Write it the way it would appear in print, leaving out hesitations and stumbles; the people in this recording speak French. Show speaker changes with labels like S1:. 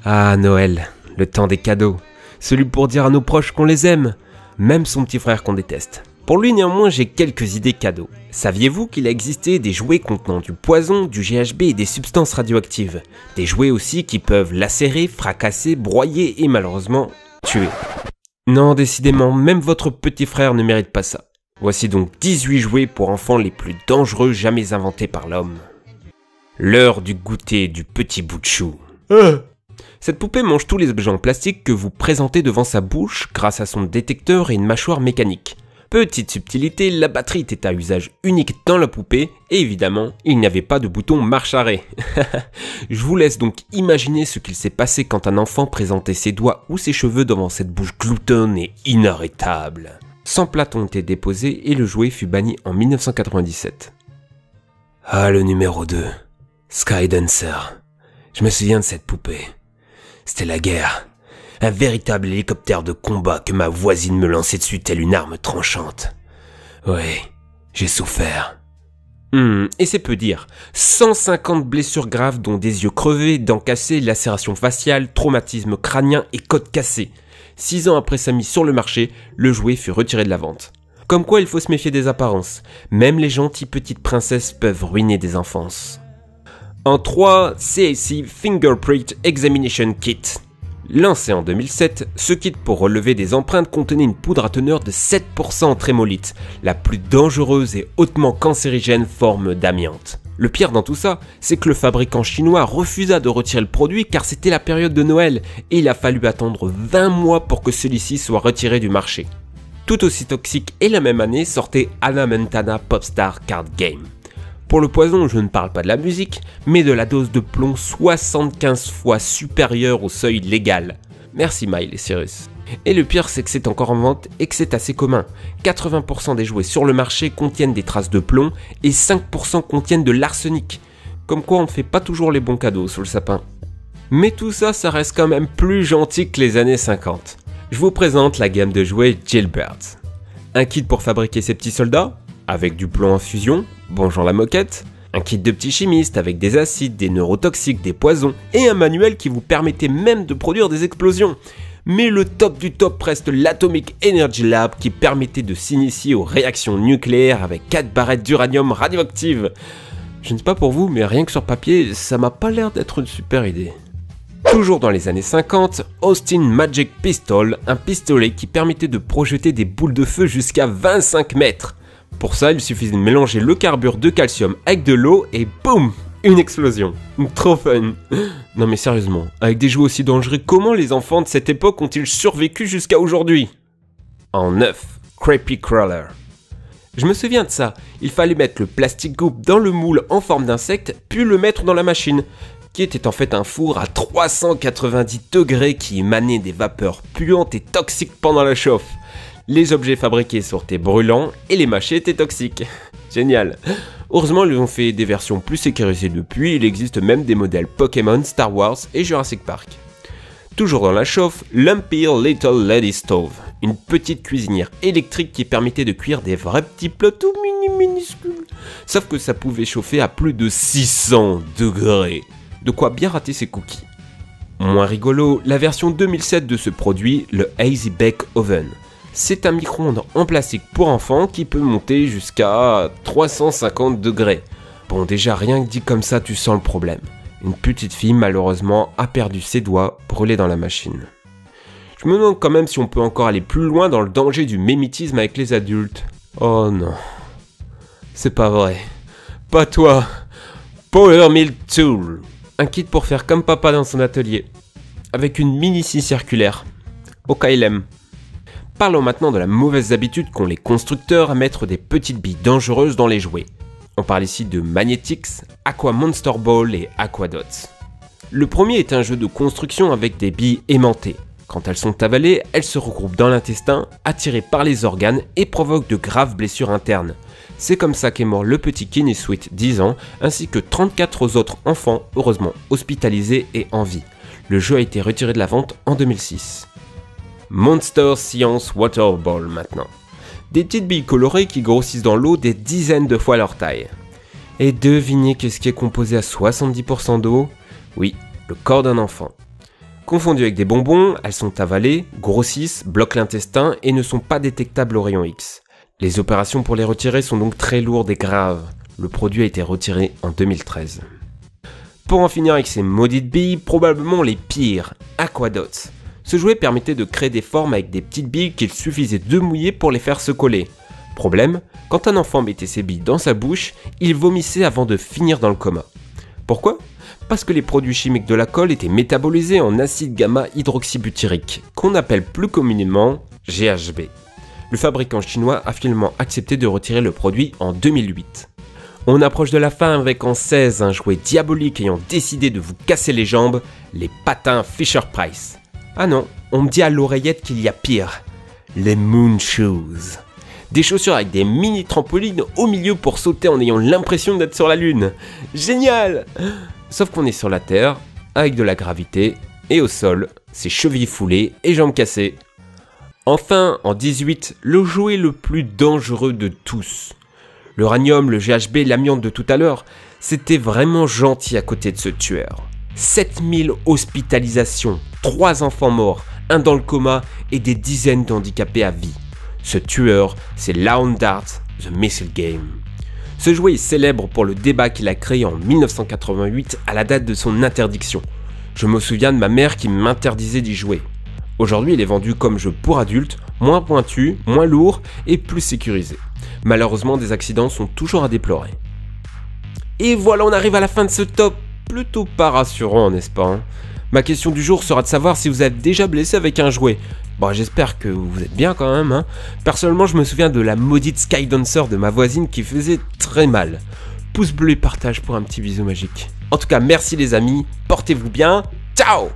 S1: Ah, Noël, le temps des cadeaux. Celui pour dire à nos proches qu'on les aime, même son petit frère qu'on déteste. Pour lui néanmoins, j'ai quelques idées cadeaux. Saviez-vous qu'il a existé des jouets contenant du poison, du GHB et des substances radioactives? Des jouets aussi qui peuvent lacérer, fracasser, broyer et malheureusement tuer. Non, décidément, même votre petit frère ne mérite pas ça. Voici donc 18 jouets pour enfants les plus dangereux jamais inventés par l'homme. L'heure du goûter du petit bout de chou. Cette poupée mange tous les objets en plastique que vous présentez devant sa bouche grâce à son détecteur et une mâchoire mécanique. Petite subtilité, la batterie était à usage unique dans la poupée et évidemment, il n'y avait pas de bouton marche-arrêt. Je vous laisse donc imaginer ce qu'il s'est passé quand un enfant présentait ses doigts ou ses cheveux devant cette bouche gloutonne et inarrêtable. 100 plates ont été déposées et le jouet fut banni en 1997. Ah, le numéro 2, Skydancer. Je me souviens de cette poupée. C'était la guerre. Un véritable hélicoptère de combat que ma voisine me lançait dessus telle une arme tranchante. Ouais, j'ai souffert. Et c'est peu dire. 150 blessures graves dont des yeux crevés, dents cassées, lacérations faciales, traumatisme crânien et côte cassée. 6 ans après sa mise sur le marché, le jouet fut retiré de la vente. Comme quoi il faut se méfier des apparences. Même les gentilles petites princesses peuvent ruiner des enfances. En 3, CAC Fingerprint Examination Kit. Lancé en 2007, ce kit pour relever des empreintes contenait une poudre à teneur de 7% en trémolite, la plus dangereuse et hautement cancérigène forme d'amiante. Le pire dans tout ça, c'est que le fabricant chinois refusa de retirer le produit car c'était la période de Noël et il a fallu attendre 20 mois pour que celui-ci soit retiré du marché. Tout aussi toxique et la même année sortait Hannah Montana Popstar Card Game. Pour le poison, je ne parle pas de la musique, mais de la dose de plomb 75 fois supérieure au seuil légal. Merci Miley Cyrus. Et le pire, c'est que c'est encore en vente et que c'est assez commun. 80% des jouets sur le marché contiennent des traces de plomb et 5% contiennent de l'arsenic. Comme quoi on ne fait pas toujours les bons cadeaux sous le sapin. Mais tout ça, ça reste quand même plus gentil que les années 50. Je vous présente la gamme de jouets Gilbert. Un kit pour fabriquer ces petits soldats, avec du plomb en fusion, bonjour la moquette, un kit de petits chimistes avec des acides, des neurotoxiques, des poisons et un manuel qui vous permettait même de produire des explosions. Mais le top du top reste l'Atomic Energy Lab qui permettait de s'initier aux réactions nucléaires avec 4 barrettes d'uranium radioactive. Je ne sais pas pour vous, mais rien que sur papier, ça m'a pas l'air d'être une super idée. Toujours dans les années 50, Austin Magic Pistol, un pistolet qui permettait de projeter des boules de feu jusqu'à 25 mètres. Pour ça, il suffisait de mélanger le carbure de calcium avec de l'eau et boum, une explosion. Trop fun. Non mais sérieusement, avec des jouets aussi dangereux, comment les enfants de cette époque ont-ils survécu jusqu'à aujourd'hui? En 9, Creepy Crawler. Je me souviens de ça, il fallait mettre le plastic goop dans le moule en forme d'insecte, puis le mettre dans la machine, qui était en fait un four à 390 degrés qui émanait des vapeurs puantes et toxiques pendant la chauffe. Les objets fabriqués sortaient brûlants et les mâchés étaient toxiques. Génial. Heureusement, ils ont fait des versions plus sécurisées depuis, il existe même des modèles Pokémon, Star Wars et Jurassic Park. Toujours dans la chauffe, Lumpy Little Lady Stove, une petite cuisinière électrique qui permettait de cuire des vrais petits plats tout minuscules. Sauf que ça pouvait chauffer à plus de 600 degrés. De quoi bien rater ses cookies. Moins rigolo, la version 2007 de ce produit, le Hazy Bake Oven. C'est un micro-ondes en plastique pour enfants qui peut monter jusqu'à 350 degrés. Bon, déjà rien que dit comme ça, tu sens le problème. Une petite fille, malheureusement, a perdu ses doigts brûlés dans la machine. Je me demande quand même si on peut encore aller plus loin dans le danger du mimétisme avec les adultes. Oh non. C'est pas vrai. Pas toi. Power Mill Tool. Un kit pour faire comme papa dans son atelier. Avec une mini scie circulaire. Au KLM. Parlons maintenant de la mauvaise habitude qu'ont les constructeurs à mettre des petites billes dangereuses dans les jouets. On parle ici de Magnetix, Aqua Monster Ball et Aquadots. Le premier est un jeu de construction avec des billes aimantées. Quand elles sont avalées, elles se regroupent dans l'intestin, attirées par les organes et provoquent de graves blessures internes. C'est comme ça qu'est mort le petit Kenny Sweet, 10 ans, ainsi que 34 autres enfants, heureusement hospitalisés et en vie. Le jeu a été retiré de la vente en 2006. Monster Science Water Ball maintenant. Des petites billes colorées qui grossissent dans l'eau des dizaines de fois leur taille. Et devinez qu'est-ce qui est composé à 70% d'eau? Oui, le corps d'un enfant. Confondues avec des bonbons, elles sont avalées, grossissent, bloquent l'intestin et ne sont pas détectables aux rayons X. Les opérations pour les retirer sont donc très lourdes et graves. Le produit a été retiré en 2013. Pour en finir avec ces maudites billes, probablement les pires, Aquadots. Ce jouet permettait de créer des formes avec des petites billes qu'il suffisait de mouiller pour les faire se coller. Problème, quand un enfant mettait ses billes dans sa bouche, il vomissait avant de finir dans le coma. Pourquoi ? Parce que les produits chimiques de la colle étaient métabolisés en acide gamma hydroxybutyrique, qu'on appelle plus communément GHB. Le fabricant chinois a finalement accepté de retirer le produit en 2008. On approche de la fin avec en 16 un jouet diabolique ayant décidé de vous casser les jambes, les patins Fisher-Price. Ah non, on me dit à l'oreillette qu'il y a pire, les Moon Shoes. Des chaussures avec des mini trampolines au milieu pour sauter en ayant l'impression d'être sur la lune. Génial! Sauf qu'on est sur la Terre, avec de la gravité, et au sol, c'est chevilles foulées et jambes cassées. Enfin, en 18, le jouet le plus dangereux de tous. L'uranium, le GHB, l'amiante de tout à l'heure, c'était vraiment gentil à côté de ce tueur. 7000 hospitalisations, 3 enfants morts, 1 dans le coma et des dizaines d'handicapés à vie. Ce tueur, c'est Lawn Dart, The Missile Game. Ce jouet est célèbre pour le débat qu'il a créé en 1988 à la date de son interdiction. Je me souviens de ma mère qui m'interdisait d'y jouer. Aujourd'hui, il est vendu comme jeu pour adultes, moins pointu, moins lourd et plus sécurisé. Malheureusement, des accidents sont toujours à déplorer. Et voilà, on arrive à la fin de ce top. Plutôt pas rassurant, n'est-ce pas hein? Ma question du jour sera de savoir si vous êtes déjà blessé avec un jouet. Bon, j'espère que vous êtes bien quand même. Hein. Personnellement, je me souviens de la maudite Skydancer de ma voisine qui faisait très mal. Pouce bleu et partage pour un petit bisou magique. En tout cas, merci les amis, portez-vous bien. Ciao!